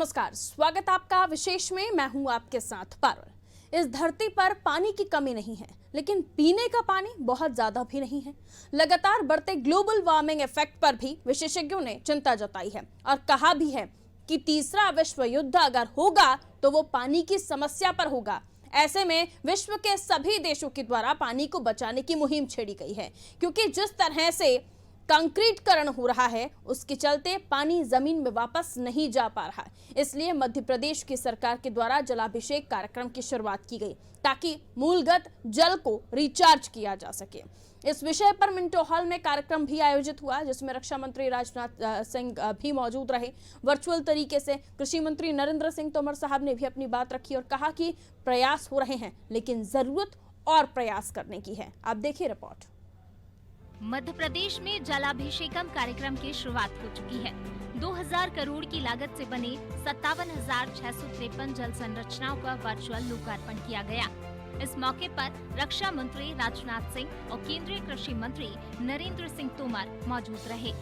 नमस्कार, स्वागत आपका विशेष में। मैं हूं आपके साथ पारुल। इस धरती पर पानी की कमी नहीं है, लेकिन पीने का पानी बहुत ज्यादा भी नहीं है। लगातार बढ़ते ग्लोबल वार्मिंग इफेक्ट पर भी विशेषज्ञों ने चिंता जताई है और कहा भी है कि तीसरा विश्व युद्ध अगर होगा तो वो पानी की समस्या पर होगा। ऐसे में विश्व के सभी देशों के द्वारा पानी को बचाने की मुहिम छेड़ी गई है, क्योंकि जिस तरह से कंक्रीटकरण हो रहा है उसके चलते पानी जमीन में वापस नहीं जा पा रहा है। इसलिए मध्य प्रदेश की सरकार के द्वारा जलाभिषेक कार्यक्रम की शुरुआत की गई ताकि मूलगत जल को रिचार्ज किया जा सके। इस विषय पर मिंटो हॉल में कार्यक्रम भी आयोजित हुआ, जिसमें रक्षा मंत्री राजनाथ सिंह भी मौजूद रहे। वर्चुअल तरीके से कृषि मंत्री नरेंद्र सिंह तोमर साहब ने भी अपनी बात रखी और कहा कि प्रयास हो रहे हैं, लेकिन जरूरत और प्रयास करने की है। आप देखिए रिपोर्ट। मध्य प्रदेश में जलाभिषेकम कार्यक्रम की शुरुआत हो चुकी है। 2000 करोड़ की लागत से बने 57,653 जल संरचनाओं का वर्चुअल लोकार्पण किया गया। इस मौके पर रक्षा मंत्री राजनाथ सिंह और केंद्रीय कृषि मंत्री नरेंद्र सिंह तोमर मौजूद रहे।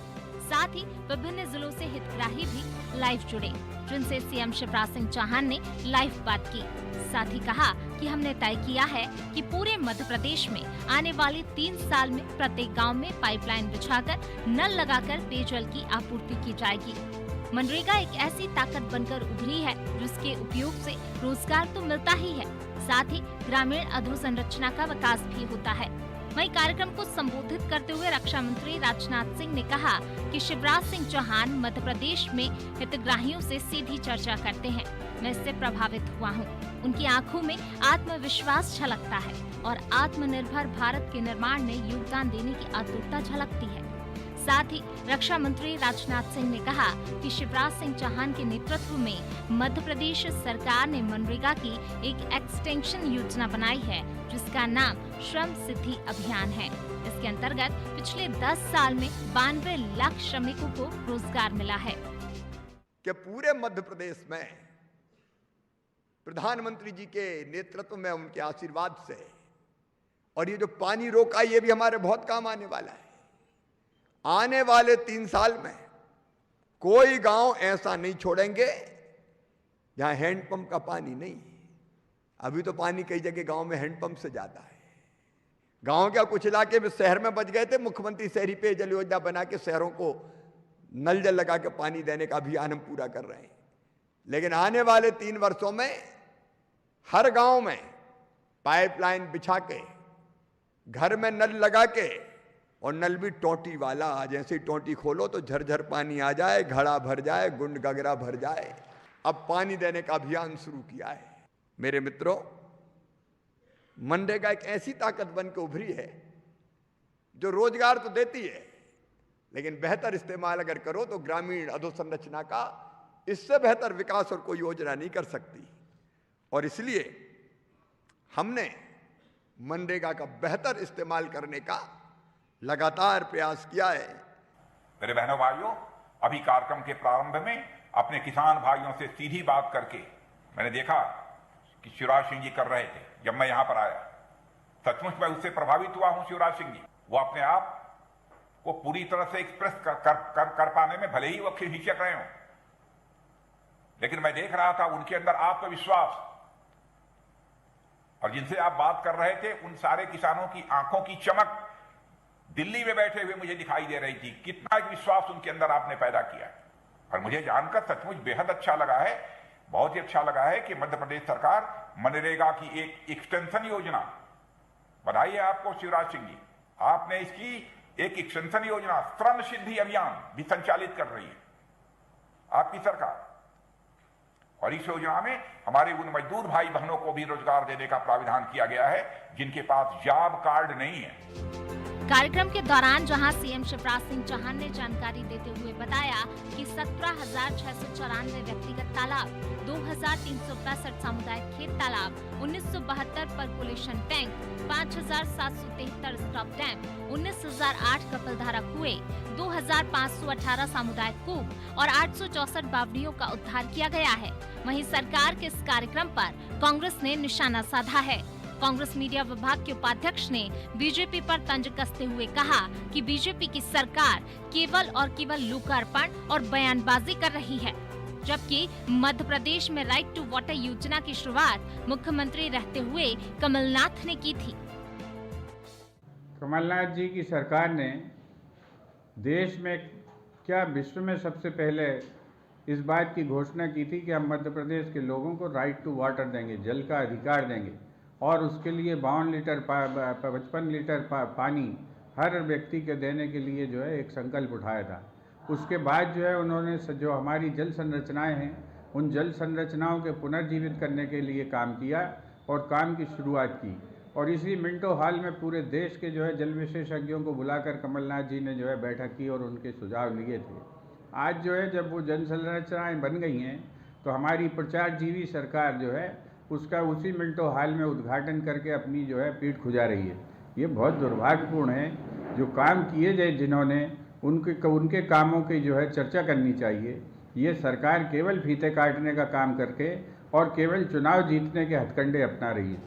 साथ ही विभिन्न जिलों से हितग्राही भी लाइव जुड़े, जिनसे सीएम शिवराज सिंह चौहान ने लाइव बात की। साथ ही कहा कि हमने तय किया है कि पूरे मध्य प्रदेश में आने वाले 3 साल में प्रत्येक गांव में पाइपलाइन बिछाकर नल लगाकर पेयजल की आपूर्ति की जाएगी। मनरेगा एक ऐसी ताकत बनकर उभरी है जिसके उपयोग से रोजगार तो मिलता ही है, साथ ही ग्रामीण अधोसंरचना का विकास भी होता है। वहीं कार्यक्रम को संबोधित करते हुए रक्षा मंत्री राजनाथ सिंह ने कहा कि शिवराज सिंह चौहान मध्य प्रदेश में हितग्राहियों से सीधी चर्चा करते हैं। मैं इससे प्रभावित हुआ हूँ। उनकी आंखों में आत्मविश्वास झलकता है और आत्मनिर्भर भारत के निर्माण में योगदान देने की आतुरता झलकती है। साथ ही रक्षा मंत्री राजनाथ सिंह ने कहा कि शिवराज सिंह चौहान के नेतृत्व में मध्य प्रदेश सरकार ने मनरेगा की एक एक्सटेंशन योजना बनाई है, जिसका नाम श्रम सिद्धि अभियान है। इसके अंतर्गत पिछले 10 साल में 92 लाख श्रमिकों को रोजगार मिला है। कि पूरे मध्य प्रदेश में प्रधानमंत्री जी के नेतृत्व में, उनके आशीर्वाद से, और ये जो पानी रोका, ये भी हमारे बहुत काम आने वाला है। आने वाले 3 साल में कोई गांव ऐसा नहीं छोड़ेंगे जहां हैंडपंप का पानी नहीं। अभी तो पानी कई जगह गांव में हैंडपंप से ज्यादा है। गांव क्या, कुछ इलाके में शहर में बच गए थे। मुख्यमंत्री शहरी पेयजल योजना बना के शहरों को नल जल लगा के पानी देने का अभियान हम पूरा कर रहे हैं। लेकिन आने वाले 3 वर्षों में हर गांव में पाइपलाइन बिछा के, घर में नल लगा के, और नल भी टोटी वाला। जैसे ही टोटी खोलो तो झरझर पानी आ जाए, घड़ा भर जाए, गुंड गगरा भर जाए। अब पानी देने का अभियान शुरू किया है। मेरे मित्रों, मनरेगा एक ऐसी ताकत बन के उभरी है जो रोजगार तो देती है, लेकिन बेहतर इस्तेमाल अगर करो तो ग्रामीण अधोसंरचना का इससे बेहतर विकास और कोई योजना नहीं कर सकती। और इसलिए हमने मनरेगा का बेहतर इस्तेमाल करने का लगातार प्रयास किया है। मेरे बहनों भाइयों, अभी कार्यक्रम के प्रारंभ में अपने किसान भाइयों से सीधी बात करके मैंने देखा कि शिवराज सिंह जी कर रहे थे। जब मैं यहां पर आया, सचमुच मैं उससे प्रभावित हुआ हूं। शिवराज सिंह जी वो अपने आप को पूरी तरह से एक्सप्रेस कर पाने में भले ही वो हिचक रहे हों, लेकिन मैं देख रहा था उनके अंदर आत्मविश्वास। और जिनसे आप बात कर रहे थे, उन सारे किसानों की आंखों की चमक दिल्ली में बैठे हुए मुझे दिखाई दे रही थी। कितना एक विश्वास उनके अंदर आपने पैदा किया। और मुझे जानकर सचमुच बेहद अच्छा लगा है, बहुत ही अच्छा लगा है कि मध्य प्रदेश सरकार मनरेगा की एक एक्सटेंशन योजना, बधाई है आपको शिवराज सिंह जी, आपने इसकी एक एक्सटेंशन योजना श्रम सिद्धि अभियान भी संचालित कर रही है आपकी सरकार। और इस योजना में हमारे उन मजदूर भाई बहनों को भी रोजगार देने का प्राविधान किया गया है जिनके पास जॉब कार्ड नहीं है। कार्यक्रम के दौरान जहां सीएम शिवराज सिंह चौहान ने जानकारी देते हुए बताया कि 17,694 व्यक्तिगत तालाब, 2,365 सामुदायिक खेत तालाब, 1972 percolation tank, 5,773 stop dam, 19,008 Kapildhara कुएं, 2,518 सामुदायिक कूप और 864 बावड़ियों का उद्धार किया गया है। वहीं सरकार के इस कार्यक्रम पर कांग्रेस ने निशाना साधा है। कांग्रेस मीडिया विभाग के उपाध्यक्ष ने बीजेपी पर तंज कसते हुए कहा कि बीजेपी की सरकार केवल और केवल लोकार्पण और बयानबाजी कर रही है। जबकि मध्य प्रदेश में राइट टू वाटर योजना की शुरुआत मुख्यमंत्री रहते हुए कमलनाथ ने की थी। कमलनाथ जी की सरकार ने देश में क्या विश्व में सबसे पहले इस बात की घोषणा की थी कि हम मध्य प्रदेश के लोगों को राइट टू वाटर देंगे, जल का अधिकार देंगे, और उसके लिए 52 लीटर 55 लीटर पानी हर व्यक्ति के देने के लिए जो है एक संकल्प उठाया था। उसके बाद जो है उन्होंने जो हमारी जल संरचनाएं हैं उन जल संरचनाओं के पुनर्जीवित करने के लिए काम किया और काम की शुरुआत की। और इसी मिंटो हाल में पूरे देश के जो है जल विशेषज्ञों को बुलाकर कमलनाथ जी ने जो है बैठक की और उनके सुझाव लिए थे। आज जो है जब वो जल संरचनाएँ बन गई हैं तो हमारी प्रचारजीवी सरकार जो है उसका उसी मिनटों हाल में उद्घाटन करके अपनी जो है पीठ खुजा रही है। ये बहुत दुर्भाग्यपूर्ण है। जो काम किए गए जिन्होंने उनके कामों की जो है चर्चा करनी चाहिए। ये सरकार केवल फीते काटने का काम करके और केवल चुनाव जीतने के हथकंडे अपना रही है।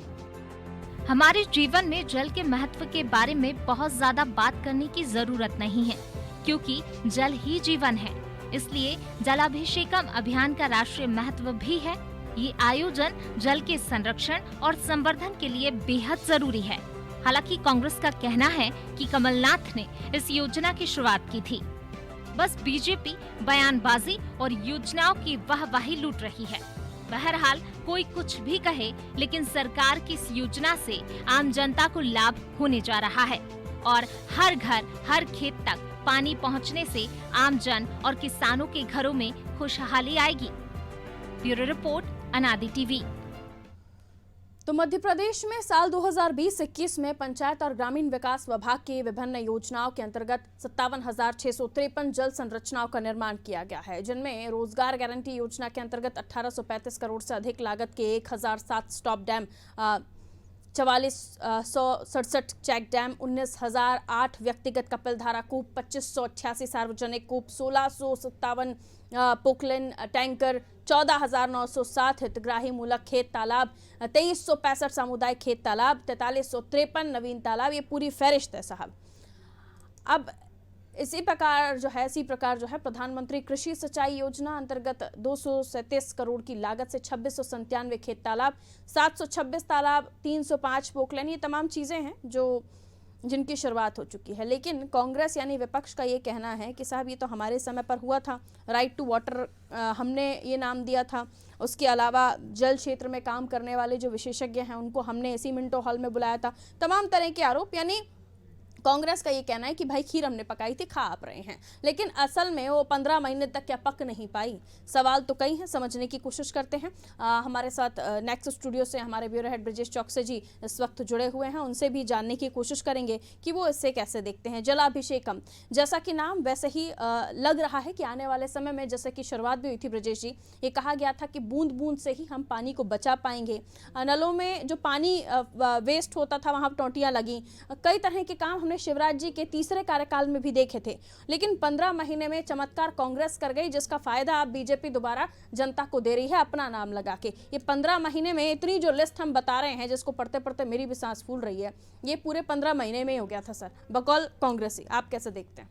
हमारे जीवन में जल के महत्व के बारे में बहुत ज्यादा बात करने की जरूरत नहीं है, क्योंकि जल ही जीवन है। इसलिए जलाभिषेकम अभियान का राष्ट्रीय महत्व भी है। ये आयोजन जल के संरक्षण और संवर्धन के लिए बेहद जरूरी है। हालांकि कांग्रेस का कहना है कि कमलनाथ ने इस योजना की शुरुआत की थी। बस बीजेपी बयानबाजी और योजनाओं की वाहवाही लूट रही है। बहरहाल कोई कुछ भी कहे, लेकिन सरकार की इस योजना से आम जनता को लाभ होने जा रहा है और हर घर हर खेत तक पानी पहुंचने से आम जन और किसानों के घरों में खुशहाली आएगी। ब्यूरो रिपोर्ट, अनादि टीवी। तो मध्य प्रदेश में साल 2020-21 में पंचायत और ग्रामीण विकास विभाग की विभिन्न योजनाओं के अंतर्गत 57,653 जल संरचनाओं का निर्माण किया गया है, जिनमें रोजगार गारंटी योजना के अंतर्गत 1835 करोड़ से अधिक लागत के 1007 स्टॉप डैम, 4467 चेक डैम, 19,008 व्यक्तिगत कपिलधारा कूप, 2588 सार्वजनिक कूप, 1657 पोकलिन टैंकर, 14,907 हितग्राही मूलक खेत तालाब, 2365 सामुदायिक खेत तालाब, 4353 नवीन तालाब। ये पूरी फहरिस्त है साहब। अब इसी प्रकार जो है प्रधानमंत्री कृषि सिंचाई योजना अंतर्गत 237 करोड़ की लागत से 2697 खेत तालाब, 726 तालाब, 305 पोकलेन, ये तमाम चीज़ें हैं जिनकी शुरुआत हो चुकी है। लेकिन कांग्रेस यानी विपक्ष का ये कहना है कि साहब ये तो हमारे समय पर हुआ था, राइट टू वाटर हमने ये नाम दिया था। उसके अलावा जल क्षेत्र में काम करने वाले जो विशेषज्ञ हैं उनको हमने इसी मिंटो हॉल में बुलाया था। तमाम तरह के आरोप, यानी कांग्रेस का ये कहना है कि भाई खीर हमने पकाई थी, खा आप रहे हैं, लेकिन असल में वो 15 महीने तक क्या पक नहीं पाई। सवाल तो कई हैं, समझने की कोशिश करते हैं। हमारे साथ नेक्स्ट स्टूडियो से हमारे ब्यूरो हेड ब्रिजेश चौकसे जी इस वक्त जुड़े हुए हैं, उनसे भी जानने की कोशिश करेंगे कि वो इससे कैसे देखते हैं। जलाभिषेकम जैसा कि नाम वैसे ही लग रहा है कि आने वाले समय में, जैसे कि शुरुआत भी हुई थी ब्रिजेश जी, ये कहा गया था कि बूंद बूंद से ही हम पानी को बचा पाएंगे। नलों में जो पानी वेस्ट होता था वहाँ टोंटियाँ लगी, कई तरह के काम शिवराज जी के तीसरे कार्यकाल में भी देखे थे। लेकिन 15 महीने में चमत्कार कांग्रेस कर गई, जिसका फायदा अब बीजेपी दोबारा जनता को दे रही है अपना नाम लगा के। ये 15 महीने में इतनी जो लिस्ट हम बता रहे हैं, जिसको पढ़ते पढ़ते मेरी भी सांस फूल रही है, ये पूरे 15 महीने में ही हो गया था सर, बकौल कांग्रेसी। आप कैसे देखते हैं?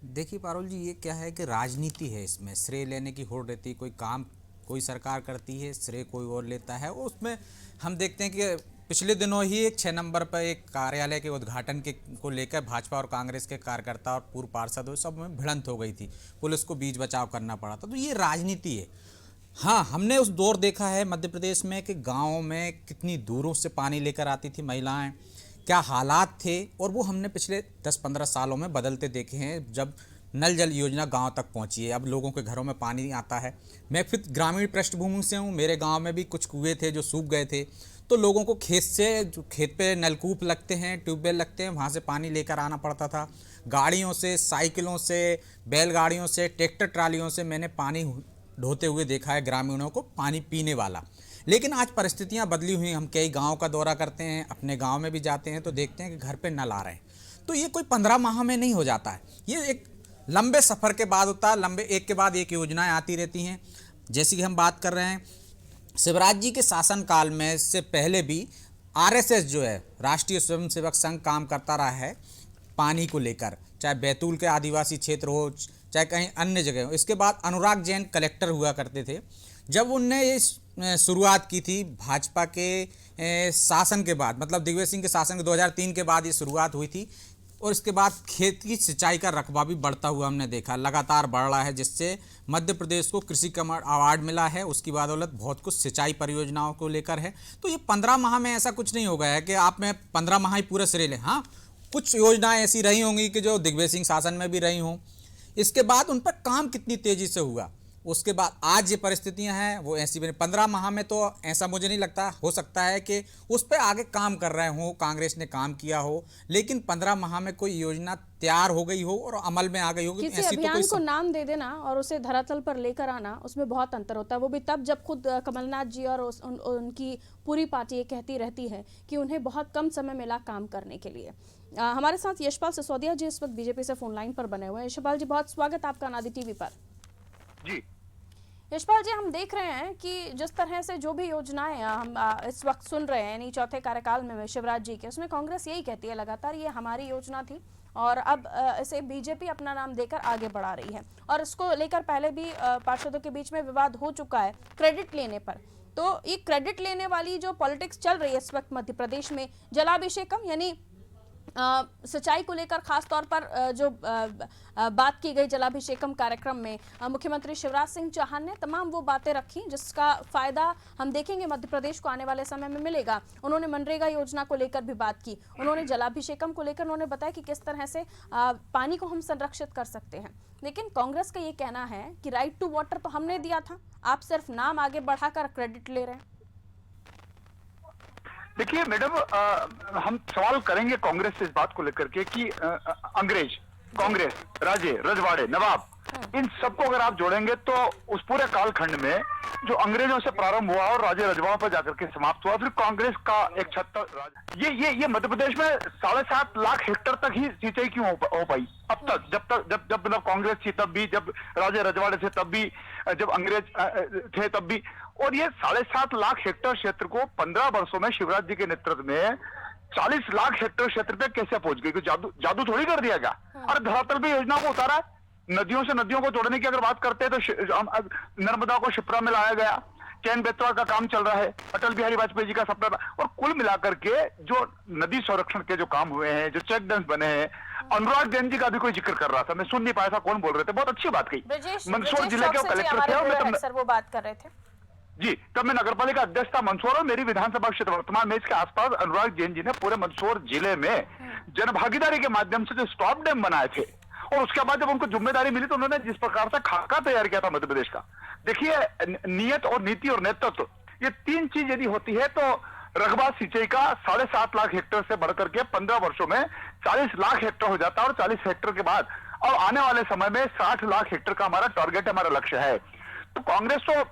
देखिए पारुल जी, ये क्या है कि राजनीति है, इसमें श्रेय लेने की होड़ रहती है। कोई काम कोई सरकार करती है, श्रेय कोई और लेता है। उसमें हम देखते हैं कि पिछले दिनों ही एक 6 नंबर पर एक कार्यालय के उद्घाटन को लेकर भाजपा और कांग्रेस के कार्यकर्ता और पूर्व पार्षद सब में भिड़ंत हो गई थी, पुलिस को बीच बचाव करना पड़ा था। तो ये राजनीति है। हाँ, हमने उस दौर देखा है मध्य प्रदेश में कि गाँव में कितनी दूरों से पानी लेकर आती थी महिलाएं, क्या हालात थे, और वो हमने पिछले 10-15 सालों में बदलते देखे हैं जब नल जल योजना गांव तक पहुंची है। अब लोगों के घरों में पानी आता है। मैं फिर ग्रामीण पृष्ठभूमि से हूं, मेरे गांव में भी कुछ कुएं थे जो सूख गए थे, तो लोगों को खेत पे नलकूप लगते हैं, ट्यूबवेल लगते हैं, वहाँ से पानी लेकर आना पड़ता था। गाड़ियों से, साइकिलों से, बैलगाड़ियों से, ट्रैक्टर ट्रालियों से मैंने पानी ढोते हुए देखा है ग्रामीणों को पानी पीने वाला। लेकिन आज परिस्थितियाँ बदली हुई। हम कई गाँव का दौरा करते हैं, अपने गाँव में भी जाते हैं तो देखते हैं कि घर पे नल आ रहे हैं। तो ये कोई 15 माह में नहीं हो जाता है, ये एक लंबे सफ़र के बाद होता है। लंबे एक के बाद एक योजनाएं आती रहती हैं। जैसे कि हम बात कर रहे हैं शिवराज जी के शासनकाल में, से पहले भी आरएसएस जो है राष्ट्रीय स्वयंसेवक संघ काम करता रहा है पानी को लेकर, चाहे बैतूल के आदिवासी क्षेत्र हो, चाहे कहीं अन्य जगह हो। इसके बाद अनुराग जैन कलेक्टर हुआ करते थे। जब उनने ये शुरुआत की थी भाजपा के शासन के बाद, मतलब दिग्विजय सिंह के शासन के 2003 के बाद ये शुरुआत हुई थी, और इसके बाद खेत की सिंचाई का रकबा भी बढ़ता हुआ हमने देखा, लगातार बढ़ रहा है, जिससे मध्य प्रदेश को कृषि कमल अवार्ड मिला है। उसकी बदौलत बहुत कुछ सिंचाई परियोजनाओं को लेकर है। तो ये 15 माह में ऐसा कुछ नहीं हो गया है कि आप में 15 माह ही पूरा श्रेय लें। हाँ, कुछ योजनाएं ऐसी रही होंगी कि जो दिग्विजय सिंह शासन में भी रही हों। इसके बाद उन पर काम कितनी तेजी से हुआ, उसके बाद आज ये परिस्थितियां हैं वो ऐसी बनी। 15 माह में तो ऐसा मुझे नहीं लगता, हो सकता है कि उस पर आगे काम कर रहे हो, कांग्रेस ने काम किया हो, लेकिन 15 माह में कोई योजना तैयार हो गई हो और अमल में आ गई होगी। किसी अभियान को नाम दे देना और उसे धरातल पर लेकर आना, उसमें बहुत अंतर होता है। वो भी तब जब खुद कमलनाथ जी और उनकी पूरी पार्टी ये कहती रहती है कि उन्हें बहुत कम समय मिला काम करने के लिए। हमारे साथ यशपाल सिसोदिया जी इस वक्त बीजेपी से फोन लाइन पर बने हुए हैं। यशपाल जी, बहुत स्वागत आपका नादी टीवी पर। जी यशपाल जी, हम देख रहे हैं कि जिस तरह से जो भी योजनाएं हम इस वक्त सुन रहे हैं, यानी चौथे कार्यकाल में शिवराज जी के, उसमें कांग्रेस यही कहती है लगातार ये हमारी योजना थी और अब इसे बीजेपी अपना नाम देकर आगे बढ़ा रही है। और इसको लेकर पहले भी पार्षदों के बीच में विवाद हो चुका है क्रेडिट लेने पर। तो ये क्रेडिट लेने वाली जो पॉलिटिक्स चल रही है इस वक्त मध्य प्रदेश में, जलाभिषेकम यानी सिंचाई को लेकर खास तौर पर जो बात की गई जलाभिषेकम कार्यक्रम में, मुख्यमंत्री शिवराज सिंह चौहान ने तमाम वो बातें रखी जिसका फायदा हम देखेंगे मध्य प्रदेश को आने वाले समय में मिलेगा। उन्होंने मनरेगा योजना को लेकर भी बात की, उन्होंने जलाभिषेकम को लेकर उन्होंने बताया कि किस तरह से पानी को हम संरक्षित कर सकते हैं। लेकिन कांग्रेस का ये कहना है कि राइट टू वाटर तो हमने दिया था, आप सिर्फ नाम आगे बढ़ाकर क्रेडिट ले रहे हैं। देखिए मैडम, हम सवाल करेंगे कांग्रेस से इस बात को लेकर के कि अंग्रेज, कांग्रेस, राजे, रजवाड़े, नवाब, इन सबको अगर आप जोड़ेंगे तो उस पूरे कालखंड में जो अंग्रेजों से प्रारंभ हुआ और राजे रजवाड़ों पर जाकर के समाप्त हुआ, फिर कांग्रेस का एक छत्तर ये मध्य प्रदेश में 7.5 लाख हेक्टेयर तक ही सिंचाई क्यों हो पाई अब तक, जब मतलब कांग्रेस थी तब भी, जब राजे रजवाड़े थे तब भी, जब अंग्रेज थे तब भी। और ये 7.5 लाख हेक्टेयर क्षेत्र को 15 वर्षों में शिवराज जी के नेतृत्व में 40 लाख हेक्टेयर क्षेत्र पे कैसे पहुंच गई? जादू थोड़ी कर दिया गया। और धरातल पे योजना को उतारा है। नदियों से नदियों को जोड़ने की अगर बात करते हैं तो नर्मदा को शिप्रा में लाया गया, चैन बेतवा का काम चल रहा है, अटल बिहारी वाजपेयी जी का सपना था। और कुल मिलाकर के जो नदी संरक्षण के जो काम हुए हैं, जो चेक डैम्स बने हैं, अनुराग जैन जी का भी कोई जिक्र कर रहा था, मैं सुन नहीं पाया था कौन बोल रहे थे, बहुत अच्छी बात कही। मंदसौर जिले के कलेक्टर थे और वो बात कर रहे थे जी, तब मैं नगरपालिका अध्यक्ष था मंदसौर और मेरी विधानसभा क्षेत्र वर्तमान में इसके आसपास अनुराग जैन जी ने पूरे मंदसौर जिले में जनभागीदारी के माध्यम से जो स्टॉप डैम बनाए थे, और उसके बाद जब उनको जिम्मेदारी मिली तो उन्होंने जिस प्रकार से खाका तैयार किया था मध्य प्रदेश का, देखिए नियत और नीति और नेतृत्व, ये 3 चीज यदि होती है तो रकबा सिंचाई का 7.5 लाख हेक्टेयर से बढ़कर के 15 वर्षों में 40 लाख हेक्टेयर हो जाता है। और 40 हेक्टेयर के बाद और आने वाले समय में 60 लाख हेक्टेयर का हमारा टारगेट, हमारा लक्ष्य है। तो कांग्रेस तो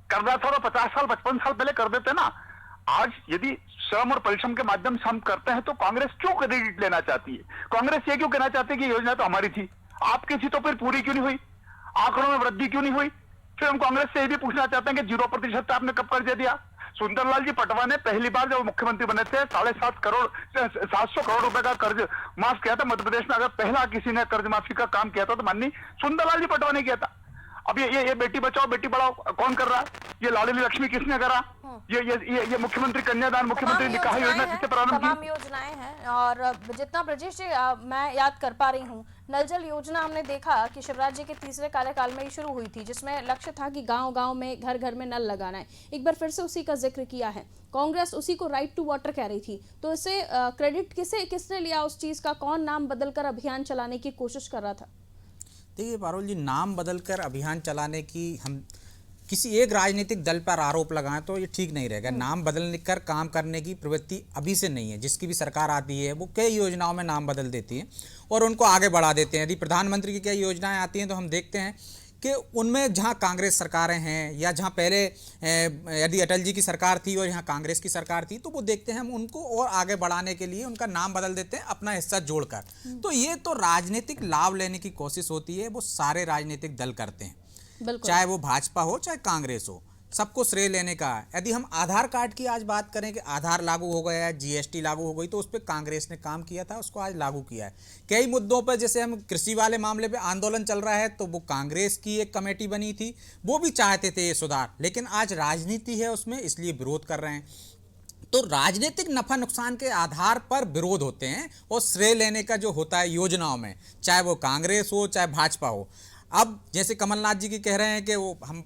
कर रहा था और 50 साल 55 साल पहले कर देते ना। आज यदि श्रम और परिश्रम के माध्यम से हम करते हैं तो कांग्रेस क्यों क्रेडिट लेना चाहती है? कांग्रेस ये क्यों कहना चाहती है कि योजना तो हमारी थी, आपकी थी तो फिर पूरी क्यों नहीं हुई? आंकड़ों में वृद्धि क्यों नहीं हुई? फिर हम कांग्रेस से ये भी पूछना चाहते हैं कि 0% आपने कब कर्ज दिया? सुंदरलाल जी पटवा ने पहली बार जब मुख्यमंत्री बने थे 700 करोड़ रुपए का कर्ज माफ किया था मध्य प्रदेश में। अगर पहला किसी ने कर्ज माफी का काम किया था तो माननीय सुंदरलाल जी पटवा ने किया था। अब ये बेटी बचाओ बेटी पढ़ाओ कौन कर रहा है? ये लाडली लक्ष्मी किसने करा? ये मुख्यमंत्री कन्यादान, मुख्यमंत्री निकाह योजना किसने प्रारंभ की? तमाम योजनाएं हैं। और जितना ब्रजेश जी मैं याद कर पा रही हूँ, नल जल योजना हमने देखा कि शिवराज जी के तीसरे कार्यकाल में ही शुरू हुई थी, जिसमें लक्ष्य था कि गांव-गांव में घर घर में नल लगाना है। एक बार फिर से उसी का जिक्र किया है। कांग्रेस उसी को राइट टू वाटर कह रही थी, तो इसे क्रेडिट किसने लिया उस चीज का? कौन नाम बदलकर अभियान चलाने की कोशिश कर रहा था? देखिए पारुल जी, नाम बदलकर अभियान चलाने की हम किसी एक राजनीतिक दल पर आरोप लगाएं तो ये ठीक नहीं रहेगा। नाम बदलने कर काम करने की प्रवृत्ति अभी से नहीं है। जिसकी भी सरकार आती है वो कई योजनाओं में नाम बदल देती है और उनको आगे बढ़ा देते हैं। यदि प्रधानमंत्री की कई योजनाएं आती हैं तो हम देखते हैं कि उनमें जहां कांग्रेस सरकारें हैं या जहां पहले यदि अटल जी की सरकार थी और यहाँ कांग्रेस की सरकार थी, तो वो देखते हैं हम उनको और आगे बढ़ाने के लिए उनका नाम बदल देते हैं अपना हिस्सा जोड़कर। तो ये तो राजनीतिक लाभ लेने की कोशिश होती है, वो सारे राजनीतिक दल करते हैं, चाहे वो भाजपा हो चाहे कांग्रेस हो। सबको श्रेय लेने का है। यदि हम आधार कार्ड की आज बात करें कि आधार लागू हो गया है, जीएसटी लागू हो गई, तो उस पर कांग्रेस ने काम किया था, उसको आज लागू किया है। कई मुद्दों पर, जैसे हम कृषि वाले मामले पे आंदोलन चल रहा है, तो वो कांग्रेस की एक कमेटी बनी थी, वो भी चाहते थे ये सुधार, लेकिन आज राजनीति है उसमें, इसलिए विरोध कर रहे हैं। तो राजनीतिक नफा नुकसान के आधार पर विरोध होते हैं और श्रेय लेने का जो होता है योजनाओं में, चाहे वो कांग्रेस हो चाहे भाजपा हो। अब जैसे कमलनाथ जी की कह रहे हैं कि वो, हम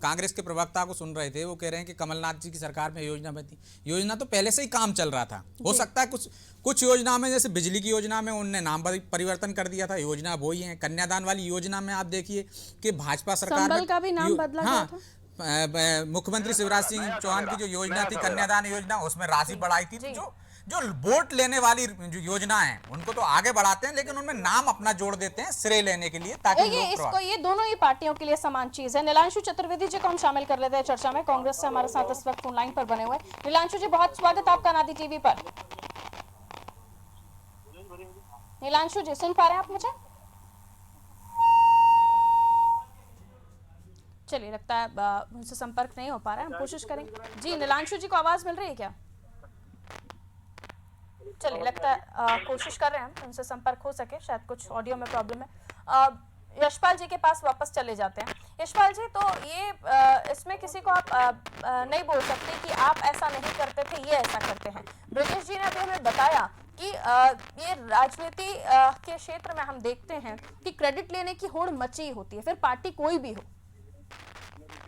कांग्रेस के प्रवक्ता को सुन रहे थे, वो कह रहे हैं कि कमलनाथ जी की सरकार में योजना बनी, योजना तो पहले से ही काम चल रहा था। हो सकता है कुछ योजना में, जैसे बिजली की योजना में उनने नाम परिवर्तन कर दिया था, योजना वही है। कन्यादान वाली योजना में आप देखिए कि भाजपा सरकार में का भी नाम बदला गया था। मुख्यमंत्री शिवराज सिंह चौहान की जो योजना थी कन्यादान योजना, उसमें राशि बढ़ाई थी। तो जो वोट लेने वाली जो योजना है उनको तो आगे बढ़ाते हैं, लेकिन उनमें नाम अपना जोड़ देते हैं श्रेय लेने के लिए, ताकि ये दोनों ही पार्टियों के लिए समान चीज है। नीलांशु चतुर्वेदी जी को हम शामिल कर लेते हैं चर्चा में, कांग्रेस से हमारे साथ इस वक्त फोन लाइन पर बने हुए। नीलांशु जी, बहुत स्वागत आपका नादी टीवी पर। नीलांशु जी, सुन पा रहे हैं आप मुझे? चलिए, लगता है उनसे संपर्क नहीं हो पा रहा है, हम कोशिश करेंगे। जी नीलांशु जी को आवाज मिल रही है क्या? चलिए, लगता है कोशिश कर रहे हैं हम उनसे संपर्क हो सके, शायद कुछ ऑडियो में प्रॉब्लम है। यशपाल जी के पास वापस चले जाते हैं। यशपाल जी, तो ये इसमें किसी को आप नहीं बोल सकते कि आप ऐसा नहीं करते थे, ये ऐसा करते हैं। ब्रजेश जी ने अभी हमें बताया कि ये राजनीति के क्षेत्र में हम देखते हैं कि क्रेडिट लेने की होड़ मची होती है, फिर पार्टी कोई भी हो।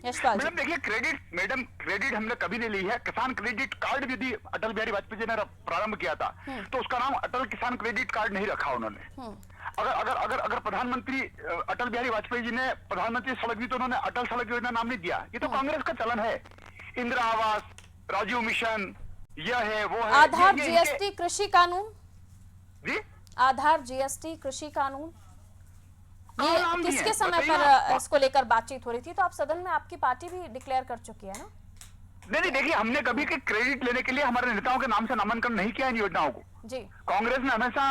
मैडम देखिए, क्रेडिट हमने कभी नहीं ली है। किसान क्रेडिट कार्ड यदि अटल बिहारी वाजपेयी जी ने प्रारंभ किया था तो उसका नाम अटल किसान क्रेडिट कार्ड नहीं रखा उन्होंने। अगर प्रधानमंत्री अटल बिहारी वाजपेयी जी ने प्रधानमंत्री सड़क दी तो उन्होंने अटल सड़क योजना नाम नहीं दिया। ये तो कांग्रेस का चलन है। इंदिरा आवास, राजीव मिशन, यह है वो है। आधार जीएसटी कृषि कानून जी, आधार जीएसटी कृषि कानून, ये किसके समय पर इसको लेकर बातचीत हो रही थी? तो आप सदन में आपकी पार्टी भी डिक्लेयर कर चुकी है ना? नहीं, देखिए, हमने कभी के क्रेडिट लेने के लिए हमारे नेताओं के नाम से नामांकन नहीं किया इन योजनाओं को। जी, कांग्रेस ने हमेशा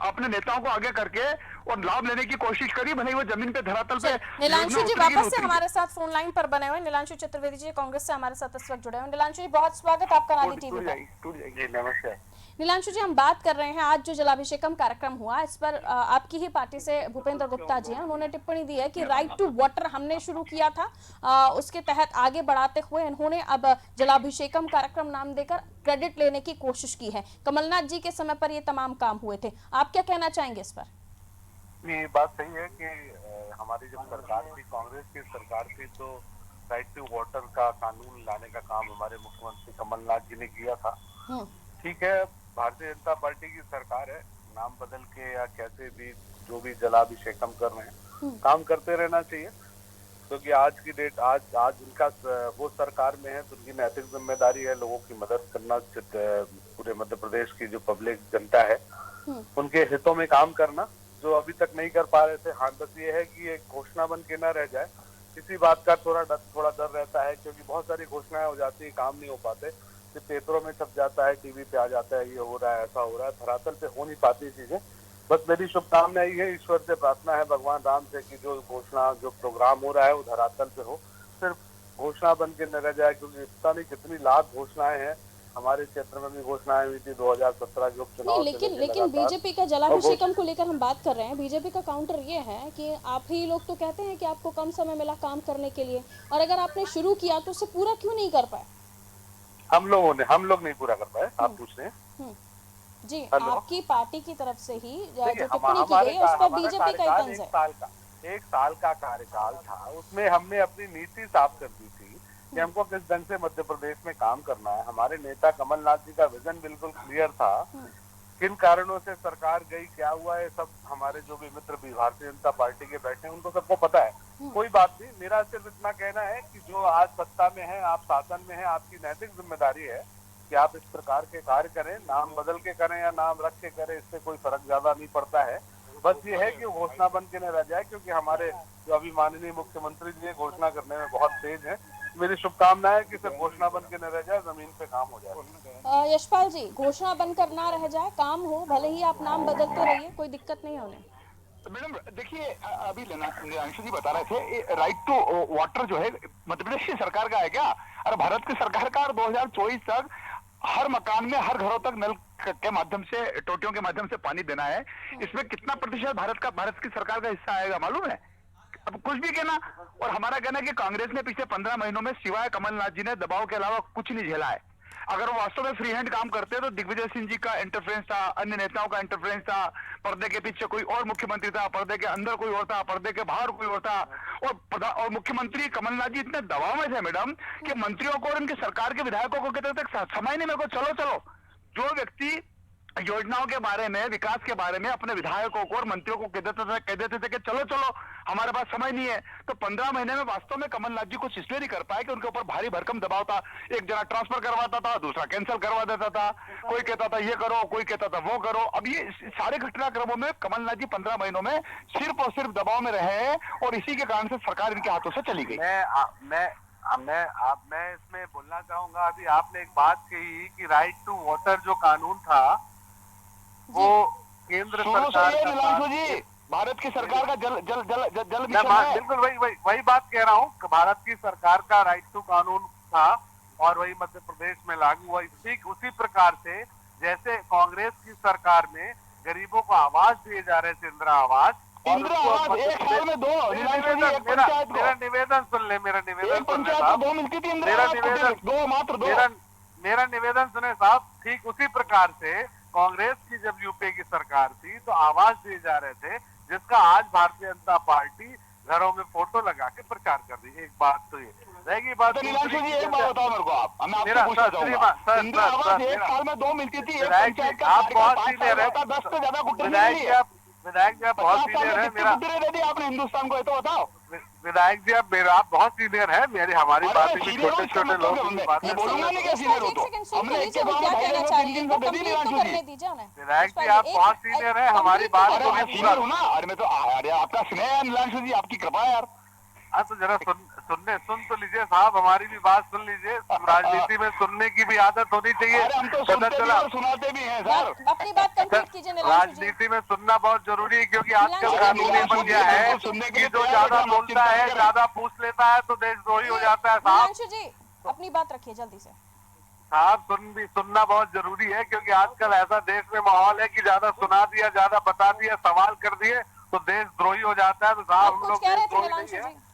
अपने नेताओं को आगे करके और लाभ लेने की कोशिश करी, भले वो जमीन पे धरातल पे। नीलांशु जी वापस से हमारे साथ फोन लाइन पर बने हुए। नीलांशु चतुर्वेदी जी कांग्रेस से हमारे साथ इस वक्त जुड़े हुए। नीलांशु जी, बहुत स्वागत आपका नादी टीवी पर। नमस्कार। नीलांशु जी, हम बात कर रहे हैं आज जो जलाभिषेकम कार्यक्रम हुआ, इस पर आपकी ही पार्टी से भूपेंद्र गुप्ता जी हैं, उन्होंने टिप्पणी दी है कि राइट टू वाटर हमने शुरू किया था, उसके तहत आगे बढ़ाते हुए इन्होंने अब जलाभिषेकम कार्यक्रम नाम देकर क्रेडिट लेने की कोशिश की है। कमलनाथ जी के समय पर ये तमाम काम हुए थे, आप क्या कहना चाहेंगे इस पर? ये बात सही है कि हमारी जब सरकार थी, कांग्रेस की सरकार थी, तो राइट टू वाटर का कानून लाने का काम हमारे मुख्यमंत्री कमलनाथ जी ने किया था। ठीक है, भारतीय जनता पार्टी की सरकार है, नाम बदल के या कैसे भी जो भी जलाभिषेकम कर रहे हैं, काम करते रहना चाहिए, क्योंकि आज की डेट आज उनका वो सरकार में है तो उनकी नैतिक जिम्मेदारी है लोगों की मदद करना, पूरे मध्य प्रदेश की जो पब्लिक जनता है उनके हितों में काम करना, जो अभी तक नहीं कर पा रहे थे। हाँ, बस ये है कि एक घोषणा बन के ना रह जाए, इसी बात का थोड़ा डर रहता है, क्योंकि बहुत सारी घोषणाएं हो जाती है, काम नहीं हो पाते, पेपरों में छप जाता है, टीवी पे आ जाता है, ये हो रहा है, ऐसा हो रहा है, धरातल पे हो नहीं पाती चीजें। बस मेरी शुभकामना यही है, ईश्वर से प्रार्थना है, भगवान राम से, कि जो घोषणा जो प्रोग्राम हो रहा है वो धरातल पे हो, सिर्फ घोषणा बन के न रह जाए, क्योंकि पता नहीं कितनी लाख घोषणाएं हैं। हमारे क्षेत्र में भी घोषणाएं हुई थी 2017 के उपचुनाव। लेकिन बीजेपी का जलाभिषेकम को लेकर हम बात कर रहे हैं। बीजेपी का काउंटर ये है कि आप ही लोग तो कहते हैं कि आपको कम समय मिला काम करने के लिए, और अगर आपने शुरू किया तो उसे पूरा क्यों नहीं कर पाए? हम लोग नहीं पूरा कर पाए, आप पूछ रहे हैं? जी, आपकी पार्टी की तरफ से ही जो टिप्पणी की गई है उस पर बीजेपी का ही तंज है। 1 साल का कार्यकाल था, उसमें हमने अपनी नीति साफ कर दी थी कि हमको किस ढंग से मध्य प्रदेश में काम करना है। हमारे नेता कमलनाथ जी का विजन बिल्कुल क्लियर था। किन कारणों से सरकार गई, क्या हुआ है, सब हमारे जो भी मित्र भी भारतीय जनता पार्टी के बैठे हैं उनको सबको पता है। कोई बात नहीं, मेरा सिर्फ इतना कहना है कि जो आज सत्ता में है, आप शासन में है, आपकी नैतिक जिम्मेदारी है कि आप इस प्रकार के कार्य करें, नाम बदल के करें या नाम रख के करें, इससे कोई फर्क ज्यादा नहीं पड़ता है। बस ये है कि घोषणा बन के न रह जाए, क्योंकि हमारे जो अभी माननीय मुख्यमंत्री जी घोषणा करने में बहुत तेज है। मेरी शुभकामना है कि सिर्फ घोषणा बन के न रह जाए, जमीन पे काम हो जाए। यशपाल जी, घोषणा बनकर ना रह जाए, काम हो, भले ही आप नाम बदलते रहिए, कोई दिक्कत नहीं होने। मैडम देखिए, अभी नीलांशु जी बता रहे थे राइट टू वाटर जो है मध्य प्रदेश की सरकार का है क्या? अरे भारत की सरकार का, और 2024 तक हर मकान में, हर घरों तक नल के माध्यम से, टोटियों के माध्यम से पानी देना है। इसमें कितना प्रतिशत भारत की सरकार का हिस्सा आएगा मालूम है? अब कुछ भी कहना। और हमारा कहना है कि कांग्रेस ने पिछले 15 महीनों में सिवाय कमलनाथ जी ने दबाव के अलावा कुछ नहीं झेला है। अगर वो वास्तव में फ्री हैंड काम करते तो दिग्विजय सिंह जी का इंटरफेरेंस था, अन्य नेताओं का इंटरफेरेंस था, पर्दे के पीछे कोई और मुख्यमंत्री था, पर्दे के अंदर कोई और था, पर्दे के बाहर कोई और था, और मुख्यमंत्री कमलनाथ जी इतने दबाव में थे मैडम कि मंत्रियों को और इनकी सरकार के विधायकों को कहते थे समय नहीं मेरे को, चलो चलो। जो व्यक्ति योजनाओं के बारे में, विकास के बारे में अपने विधायकों को और मंत्रियों को कह देते थे कि चलो चलो हमारे पास समय नहीं है, तो 15 महीने में वास्तव में कमलनाथ जी कुछ इसलिए नहीं कर पाए कि उनके ऊपर भारी भरकम दबाव था। एक जना ट्रांसफर करवाता था, दूसरा कैंसिल करवा देता था, कोई कहता था ये करो, कोई कहता था वो करो। अब ये सारे घटनाक्रमों में कमलनाथ जी 15 महीनों में सिर्फ और सिर्फ दबाव में रहे हैं, और इसी के कारण से सरकार इनके हाथों से चली गई। मैं इसमें बोलना चाहूंगा, अभी आपने एक बात कही कि राइट टू वाटर जो कानून था वो केंद्र सरकार नीलांशु जी, भारत की सरकार का जल मिशन है। बिल्कुल वही बात कह रहा हूँ, भारत की सरकार का राइट टू कानून था और वही मध्य प्रदेश में लागू हुआ। उसी प्रकार से जैसे कांग्रेस की सरकार में गरीबों को आवास दिए जा रहे थे, इंदिरा आवास, एक साल में 2। मेरा निवेदन सुन ले, मेरा निवेदन सुने साहब। ठीक उसी प्रकार से कांग्रेस की जब यूपीए की सरकार थी तो आवास दिए जा रहे थे, जिसका आज भारतीय जनता पार्टी घरों में फोटो लगा के प्रचार कर रही है। एक बात तो ये रहेगी। बात नीलांशु जी, एक बात बताओ मेरे को, आप मैं आपसे पूछना चाहूंगा, इंदिरा आवास एक साल में 2 मिलती थी, आप बहुत सीनियर है, 10 से ज्यादा विधायक जी आप बहुत सीनियर है, मेरा आपने हिंदुस्तान को, तो बताओ विधायक जी आप बहुत सीनियर है, मेरी हमारी बात भी छोटे छोटे लोग बोलूंगा नहीं क्या सीनियर हो, तो हमने एक के बाद विधायक जी आप बहुत सीनियर है, हमारी बात को भी सीनियर हूँ ना। अरे मैं तो, अरे आपका स्नेह है नीलांशु जी, आपकी कृपा है यार। तो जरा सुन तो लीजिए साहब, हमारी भी बात सुन लीजिए। राजनीति में सुनने की भी आदत होनी चाहिए। हम तो सुनाते भी हैं सर। अपनी बात कंप्लीट कीजिए नीलांशु जी। राजनीति में सुनना बहुत जरूरी है, क्योंकि आजकल कानून ये बन गया है कि जो ज्यादा बोलता है, ज्यादा पूछ लेता है तो देशद्रोही हो जाता है। साहब नीलांशु जी अपनी बात रखिए जल्दी से। साहब सुनना बहुत जरूरी है, क्योंकि आजकल ऐसा देश में माहौल है कि ज्यादा सुना दिया, ज्यादा बता दिया, सवाल कर दिए तो देशद्रोही हो जाता है। तो साहब हम लोग देशद्रोही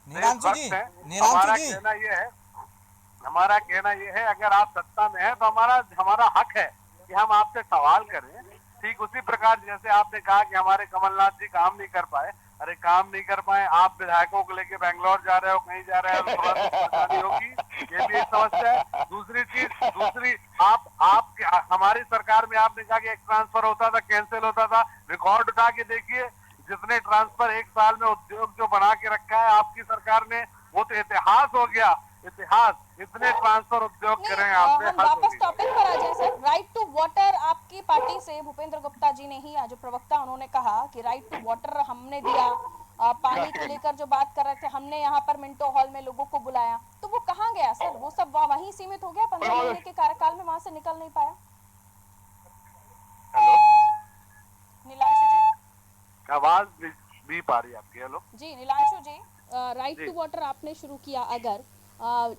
नहीं है। हमारा कहना ये है अगर आप सत्ता में है तो हमारा हक है कि हम आपसे सवाल करें। ठीक उसी प्रकार जैसे आपने कहा कि हमारे कमलनाथ जी काम नहीं कर पाए, अरे काम नहीं कर पाए, आप विधायकों को लेके बेंगलोर जा रहे हो, कहीं जा रहे हो, परेशानी होगी, ये भी एक समस्या है। दूसरी आप हमारी सरकार में आपने कहा कि एक ट्रांसफर होता था, कैंसिल होता था। रिकॉर्ड उठा के देखिए, जितने ट्रांसफर एक साल में उद्योग जो बना के रखा है आपकी सरकार ने, वो तो इतिहास हो गया। इतिहास, इतने ट्रांसफर उद्योग करें आपने। हम वापस टॉपिक पर आ जाए सर। राइट टू वाटर आपकी पार्टी से भूपेंद्र गुप्ता जी ने ही, जो प्रवक्ता, उन्होंने कहा कि राइट टू वाटर हमने दिया, पानी को लेकर जो बात कर रहे थे, हमने यहाँ पर मिंटो हॉल में लोगों को बुलाया, तो वो कहाँ गया सर? वो सब वहीं सीमित हो गया, 15 महीने के कार्यकाल में वहां से निकल नहीं पाया। नीलांशु जी आवाज भी पा रही है आपकी? Hello ji Nilanshu ji, right to water आपने शुरू किया, अगर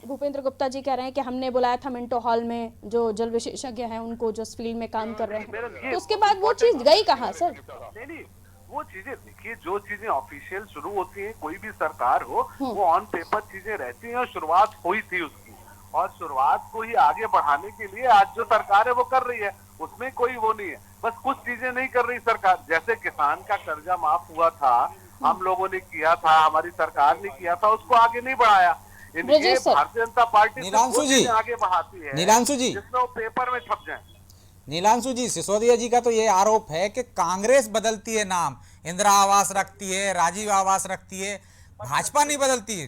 भूपेंद्र गुप्ता जी कह रहे हैं कि हमने बुलाया था मिंटो हॉल में जो जल विशेषज्ञ हैं उनको, जो इस फील्ड में काम कर रहे हैं, तो उसके बाद वो चीज गई कहाँ सर? नहीं, वो चीजें देखिए, जो चीजें ऑफिशियल शुरू होती हैं, कोई भी सरकार हो, वो ऑन पेपर चीजें रहती हैं, और शुरुआत हुई थी उसकी, और शुरुआत को ही आगे बढ़ाने के लिए आज जो सरकार है वो कर रही है, उसमें कोई वो नहीं है। बस कुछ चीजें नहीं कर रही सरकार, जैसे किसान का कर्जा माफ हुआ था, हम लोगों ने किया था, हमारी सरकार ने किया था, उसको आगे नहीं बढ़ाया। भारतीय जनता पार्टी नीलांशु जी आगे बढ़ाती है, नीलांशु जी जिसमें वो पेपर में छप जाए। नीलांशु जी, सिसोदिया जी का तो ये आरोप है कि कांग्रेस बदलती है नाम, इंदिरा आवास रखती है, राजीव आवास रखती है, भाजपा नहीं बदलती है।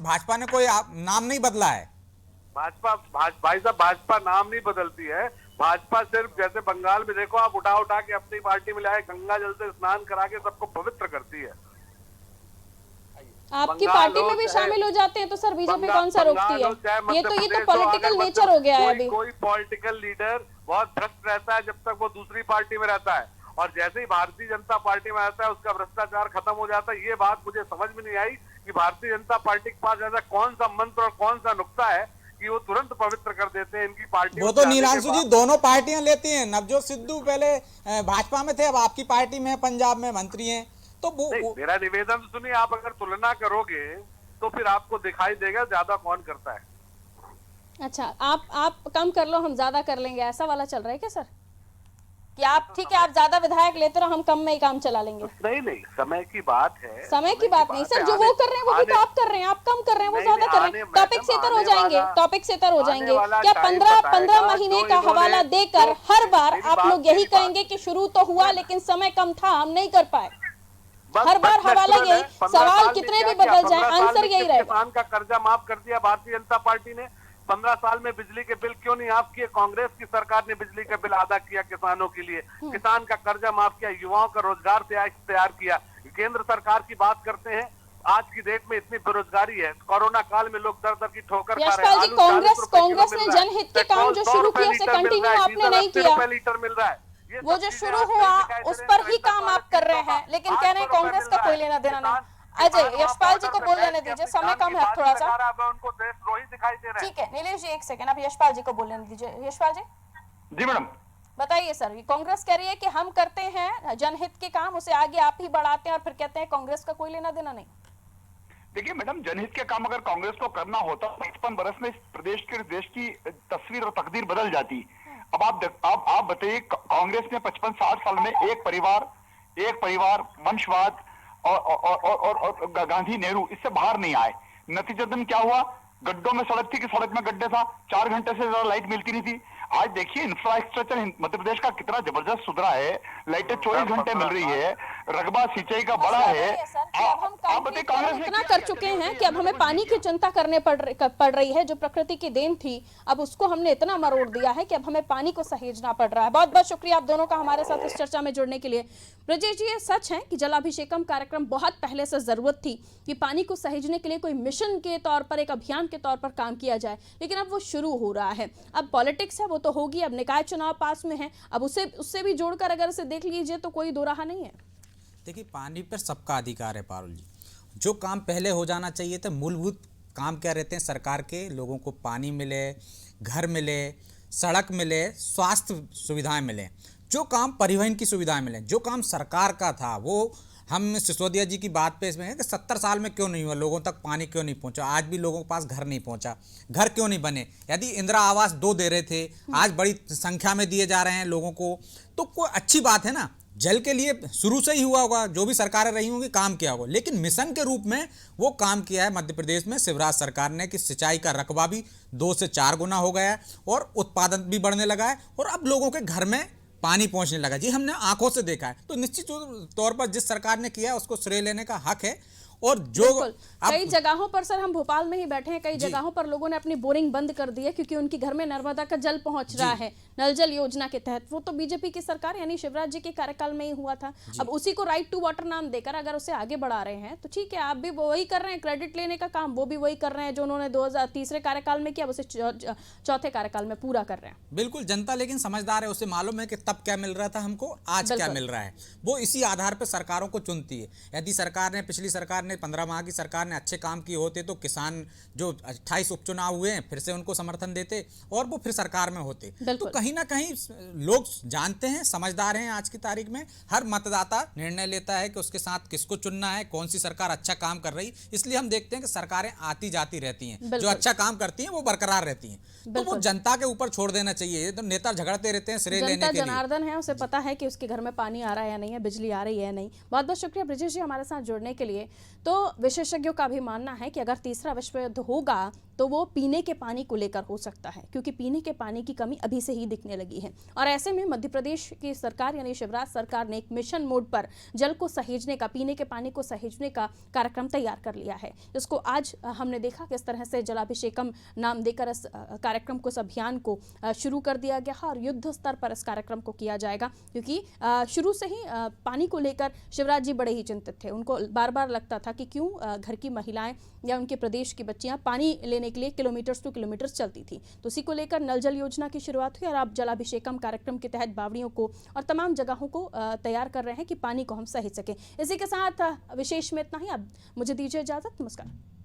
भाजपा ने कोई नाम नहीं बदला है। भाई साहब, भाजपा नाम नहीं बदलती है। भाजपा सिर्फ, जैसे बंगाल में देखो आप, उठा के अपनी पार्टी में लाए, गंगा जल से स्नान करा के सबको पवित्र करती है। आपकी पार्टी में भी शामिल हो जाते हैं तो सर बीजेपी कौन सा रोकती है? ये तो पॉलिटिकल नेचर हो गया है। अभी कोई पॉलिटिकल लीडर बहुत भ्रष्ट रहता है जब तक वो दूसरी पार्टी में रहता है, और जैसे ही भारतीय जनता पार्टी में आता है उसका भ्रष्टाचार खत्म हो जाता है। ये बात मुझे समझ में नहीं आई कि भारतीय जनता पार्टी के पास ऐसा कौन सा मंत्र और कौन सा नुक्ता है कि वो तुरंत पवित्र कर देते हैं इनकी पार्टी। वो तो नीलांशु जी दोनों पार्टियां लेती हैं। नवजोत सिद्धू पहले भाजपा में थे, अब आपकी पार्टी में पंजाब में मंत्री हैं। तो वो मेरा निवेदन तो सुनिए, आप अगर तुलना करोगे तो फिर आपको दिखाई देगा ज्यादा कौन करता है। अच्छा, आप कम कर लो, हम ज्यादा कर लेंगे, ऐसा वाला चल रहा है क्या सर? कि आप ठीक है, आप ज्यादा विधायक लेते रहो, हम कम में ही काम चला लेंगे। नहीं, समय की बात है। समय की बात नहीं सर, जो वो कर रहे हैं वो भी तो आप कर रहे हैं। आप कम कर रहे हैं, वो ज्यादा कर रहे हैं। टॉपिक से तर हो जाएंगे, टॉपिक से तर हो जाएंगे। क्या 15 महीने का हवाला देकर हर बार आप लोग यही कहेंगे कि शुरू तो हुआ लेकिन समय कम था, हम नहीं कर पाए? हर बार हवाला यही, सवाल कितने भी बदल जाए, आंसर यही रहेगा। किसान का कर्जा माफ कर दिया भारतीय जनता पार्टी ने। 15 साल में बिजली के बिल क्यों नहीं माफ किए? कांग्रेस की सरकार ने बिजली का बिल अदा किया किसानों के लिए, किसान का कर्जा माफ किया, युवाओं का रोजगार तैयार किया। केंद्र सरकार की बात करते हैं, आज की डेट में इतनी बेरोजगारी है, कोरोना काल में लोग दर दर की ठोकर खा रहे हैं। जी, कांग्रेस ने जनहित के काम जो शुरू किए उसे कंटिन्यू आपने नहीं किया। लीटर मिल रहा है, वो जो शुरू हुआ उस पर ही काम आप कर रहे हैं, लेकिन कह रहे हैं कांग्रेस का कोई लेना देना नहीं। अजय, यशपाल जी को बोल लेने दीजिए, समय कम है थोड़ा सा। उनको देशद्रोही दिखाई दे रहा है। ठीक है नीलेश जी, एक सेकंड, आप यशपाल जी को बोल लेने दीजिए। यशपाल जी जी मैडम, बताइए सर, कांग्रेस कह रही है कि हम करते हैं जनहित के काम, उसे आगे आप ही बढ़ाते हैं, और फिर कहते हैं कांग्रेस का कोई लेना देना नहीं। देखिए मैडम, जनहित के काम अगर कांग्रेस को करना होता 55 बरस में इस प्रदेश के देश की तस्वीर और तकदीर बदल जाती। अब आप बताइए, कांग्रेस ने 55-60 साल में एक परिवार वंशवाद और गांधी नेहरू इससे बाहर नहीं आए। नतीजतन क्या हुआ? गड्ढों में सड़क थी कि सड़क में गड्ढे था, 4 घंटे से ज्यादा लाइट मिलती नहीं थी। आज देखिए इंफ्रास्ट्रक्चर मध्य प्रदेश का कितना जबरदस्त सुधरा है, लाइटें 24 घंटे मिल रही है, रकबा सिंचाई का बड़ा है। आप बताइए कांग्रेस ने इतना कर चुके हैं कि अब हमें पानी की चिंता करने पड़ रही है, जो प्रकृति की देन थी, अब उसको हमने इतना मरोड़ दिया है कि अब हमें पानी को सहेजना पड़ रहा है। बहुत बहुत शुक्रिया आप दोनों का हमारे साथ इस चर्चा में जुड़ने के लिए। ब्रजेश जी, ये सच है कि जलाभिषेकम कार्यक्रम बहुत पहले से जरूरत थी कि पानी को सहेजने के लिए कोई मिशन के तौर पर, एक अभियान के तौर पर काम किया जाए, लेकिन अब वो शुरू हो रहा है। अब पॉलिटिक्स है वो तो होगी, अब निकाय चुनाव पास में है, अब उससे भी जोड़कर अगर इसे देख लीजिए तो कोई दो राह नहीं है। देखिए, पानी पर सबका अधिकार है पारुल जी। जो काम पहले हो जाना चाहिए था, मूलभूत काम क्या रहते हैं सरकार के, लोगों को पानी मिले, घर मिले, सड़क मिले, स्वास्थ्य सुविधाएं मिले, जो काम परिवहन की सुविधाएं मिले, जो काम सरकार का था वो हम सिसोदिया जी की बात पे इसमें है कि 70 साल में क्यों नहीं हुआ, लोगों तक पानी क्यों नहीं पहुंचा, आज भी लोगों के पास घर नहीं पहुंचा, घर क्यों नहीं बने। यदि इंदिरा आवास 2 दे रहे थे, आज बड़ी संख्या में दिए जा रहे हैं लोगों को, तो कोई अच्छी बात है ना। जल के लिए शुरू से ही हुआ होगा, जो भी सरकारें रही होंगी काम किया होगा, लेकिन मिशन के रूप में वो काम किया है मध्य प्रदेश में शिवराज सरकार ने कि सिंचाई का रकबा भी 2 से 4 गुना हो गया है और उत्पादन भी बढ़ने लगा है और अब लोगों के घर में पानी पहुंचने लगा। जी, हमने आंखों से देखा है। तो निश्चित तौर पर जिस सरकार ने किया उसको श्रेय लेने का हक है। और जो कई जगहों पर सर, हम भोपाल में ही बैठे हैं, कई जगहों पर लोगों ने अपनी बोरिंग बंद कर दी है क्योंकि उनके घर में नर्मदा का जल पहुंच रहा है नल जल योजना के तहत। वो तो बीजेपी की सरकार यानी शिवराज जी के कार्यकाल में ही हुआ था। अब उसी को राइट टू वाटर नाम देकर अगर उसे आगे बढ़ा रहे हैं तो ठीक है, आप भी वही कर रहे हैं, क्रेडिट लेने का काम वो भी वही कर रहे हैं जो उन्होंने 2003 कार्यकाल में किया, उसे चौथे कार्यकाल में पूरा कर रहे हैं। बिल्कुल, जनता लेकिन समझदार है, उसे मालूम है कि तब क्या मिल रहा था हमको, आज क्या मिल रहा है। वो इसी आधार पर सरकारों को चुनती है। यदि सरकार ने, पिछली सरकार ने 15 माह की सरकार ने अच्छे काम किए होते तो किसान जो 28 उपचुनाव हुए हैं फिर से उनको समर्थन देते और वो फिर सरकार में होते। तो कहीं ना कहीं लोग जानते हैं, समझदार हैं। आज की तारीख में हर मतदाता निर्णय लेता है कि उसके साथ किसको चुनना है, कौन सी सरकार अच्छा काम कर रही। इसलिए हम देखते हैं कि सरकारें आती जाती रहती हैं, जो अच्छा काम करती हैं वो बरकरार रहती हैं। तो वो जनता के ऊपर छोड़ देना चाहिए। तो नेता झगड़ते रहते हैं श्रेय लेने के लिए। जनार्दन है, उसे पता है कि उसके घर में पानी आ रहा है या नहीं है, बिजली आ रही है या नहीं। बहुत बहुत शुक्रिया ब्रजेश जी हमारे साथ जुड़ने के लिए। तो विशेषज्ञों का भी मानना है कि अगर तीसरा विश्व युद्ध होगा तो वो पीने के पानी को लेकर हो सकता है, क्योंकि पीने के पानी की कमी अभी से ही दिखने लगी है। और ऐसे में मध्य प्रदेश की सरकार यानी शिवराज सरकार ने एक मिशन मोड पर जल को सहेजने का, पीने के पानी को सहेजने का कार्यक्रम तैयार कर लिया है। इसको आज हमने देखा किस तरह से जलाभिषेकम नाम देकर इस कार्यक्रम को, इस अभियान को शुरू कर दिया गया है और युद्ध स्तर पर इस कार्यक्रम को किया जाएगा, क्योंकि शुरू से ही पानी को लेकर शिवराज जी बड़े ही चिंतित थे। उनको बार बार लगता था कि क्यों घर की महिलाएं या उनके प्रदेश की बच्चियां पानी लेने के लिए किलोमीटर्स टू किलोमीटर्स चलती थी। तो उसी को लेकर नल जल योजना की शुरुआत हुई और अब जलाभिषेकम कार्यक्रम के तहत बावड़ियों को और तमाम जगहों को तैयार कर रहे हैं कि पानी को हम सहेज सकें। इसी के साथ विशेष में इतना ही। अब मुझे दीजिए इजाजत। नमस्कार।